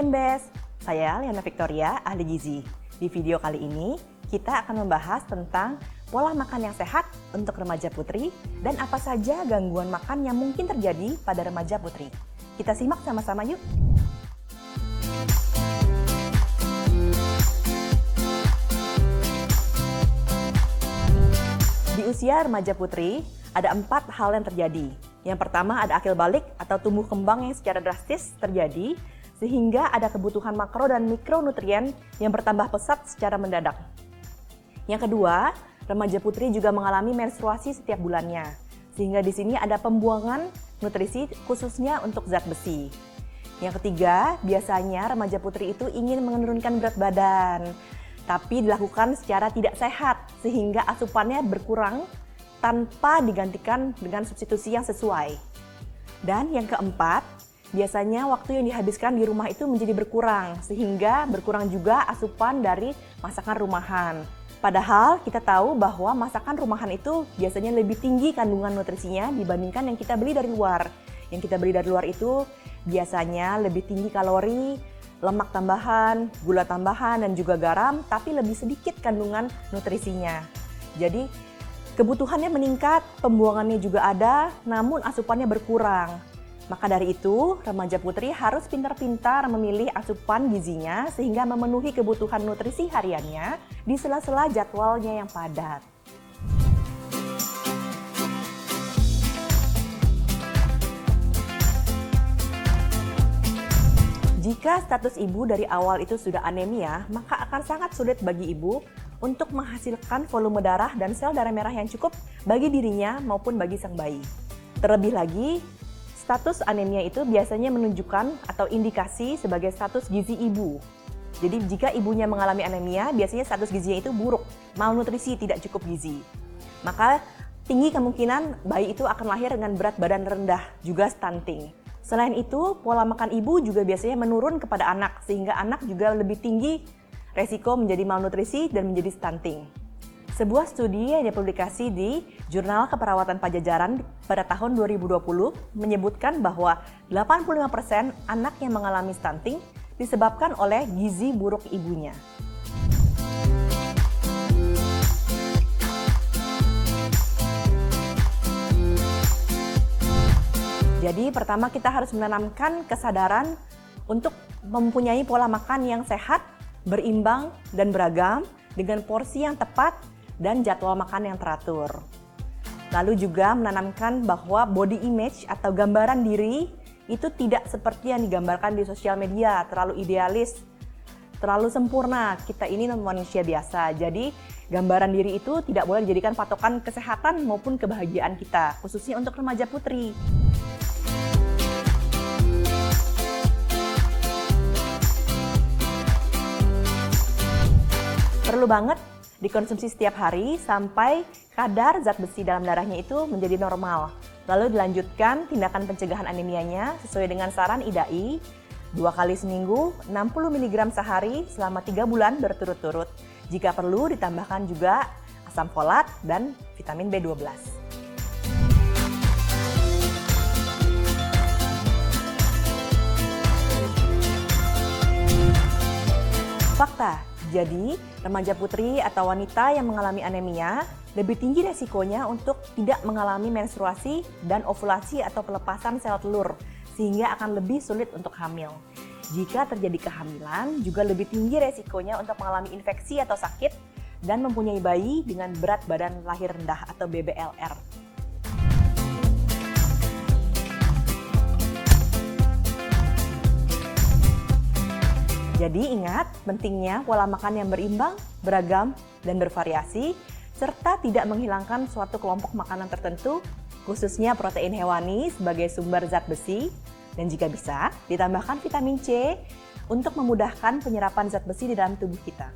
Genbes, saya Liana Victoria, ahli gizi. Di video kali ini, kita akan membahas tentang pola makan yang sehat untuk remaja putri dan apa saja gangguan makan yang mungkin terjadi pada remaja putri. Kita simak sama-sama yuk! Di usia remaja putri, ada 4 hal yang terjadi. Yang pertama ada akil balik atau tumbuh kembang yang secara drastis terjadi, sehingga ada kebutuhan makro dan mikronutrien yang bertambah pesat secara mendadak. Yang kedua, remaja putri juga mengalami menstruasi setiap bulannya, sehingga di sini ada pembuangan nutrisi khususnya untuk zat besi. Yang ketiga, biasanya remaja putri itu ingin menurunkan berat badan, tapi dilakukan secara tidak sehat, sehingga asupannya berkurang tanpa digantikan dengan substitusi yang sesuai. Dan yang keempat, biasanya waktu yang dihabiskan di rumah itu menjadi berkurang, sehingga berkurang juga asupan dari masakan rumahan. Padahal kita tahu bahwa masakan rumahan itu biasanya lebih tinggi kandungan nutrisinya dibandingkan yang kita beli dari luar. Yang kita beli dari luar itu biasanya lebih tinggi kalori, lemak tambahan, gula tambahan, dan juga garam, tapi lebih sedikit kandungan nutrisinya. Jadi kebutuhannya meningkat, pembuangannya juga ada, namun asupannya berkurang. Maka dari itu, remaja putri harus pintar-pintar memilih asupan gizinya sehingga memenuhi kebutuhan nutrisi hariannya di sela-sela jadwalnya yang padat. Jika status ibu dari awal itu sudah anemia, maka akan sangat sulit bagi ibu untuk menghasilkan volume darah dan sel darah merah yang cukup bagi dirinya maupun bagi sang bayi. Terlebih lagi, status anemia itu biasanya menunjukkan atau indikasi sebagai status gizi ibu. Jadi jika ibunya mengalami anemia, biasanya status gizinya itu buruk, malnutrisi, tidak cukup gizi. Maka tinggi kemungkinan bayi itu akan lahir dengan berat badan rendah, juga stunting. Selain itu, pola makan ibu juga biasanya menurun kepada anak, sehingga anak juga lebih tinggi resiko menjadi malnutrisi dan menjadi stunting. Sebuah studi yang dipublikasi di Jurnal Keperawatan Pajajaran pada tahun 2020 menyebutkan bahwa 85% anak yang mengalami stunting disebabkan oleh gizi buruk ibunya. Jadi pertama kita harus menanamkan kesadaran untuk mempunyai pola makan yang sehat, berimbang, dan beragam dengan porsi yang tepat dan jadwal makan yang teratur. Lalu juga menanamkan bahwa body image atau gambaran diri itu tidak seperti yang digambarkan di sosial media, terlalu idealis, terlalu sempurna. Kita ini manusia biasa, jadi gambaran diri itu tidak boleh dijadikan patokan kesehatan maupun kebahagiaan kita, khususnya untuk remaja putri. Perlu banget dikonsumsi setiap hari sampai kadar zat besi dalam darahnya itu menjadi normal. Lalu dilanjutkan tindakan pencegahan anemianya sesuai dengan saran IDAI 2 kali seminggu, 60 mg sehari selama 3 bulan berturut-turut. Jika perlu ditambahkan juga asam folat dan vitamin B12. Fakta. Jadi, remaja putri atau wanita yang mengalami anemia lebih tinggi resikonya untuk tidak mengalami menstruasi dan ovulasi atau pelepasan sel telur, sehingga akan lebih sulit untuk hamil. Jika terjadi kehamilan, juga lebih tinggi resikonya untuk mengalami infeksi atau sakit dan mempunyai bayi dengan berat badan lahir rendah atau BBLR. Jadi ingat pentingnya pola makan yang berimbang, beragam, dan bervariasi, serta tidak menghilangkan suatu kelompok makanan tertentu, khususnya protein hewani sebagai sumber zat besi, dan jika bisa, ditambahkan vitamin C untuk memudahkan penyerapan zat besi di dalam tubuh kita.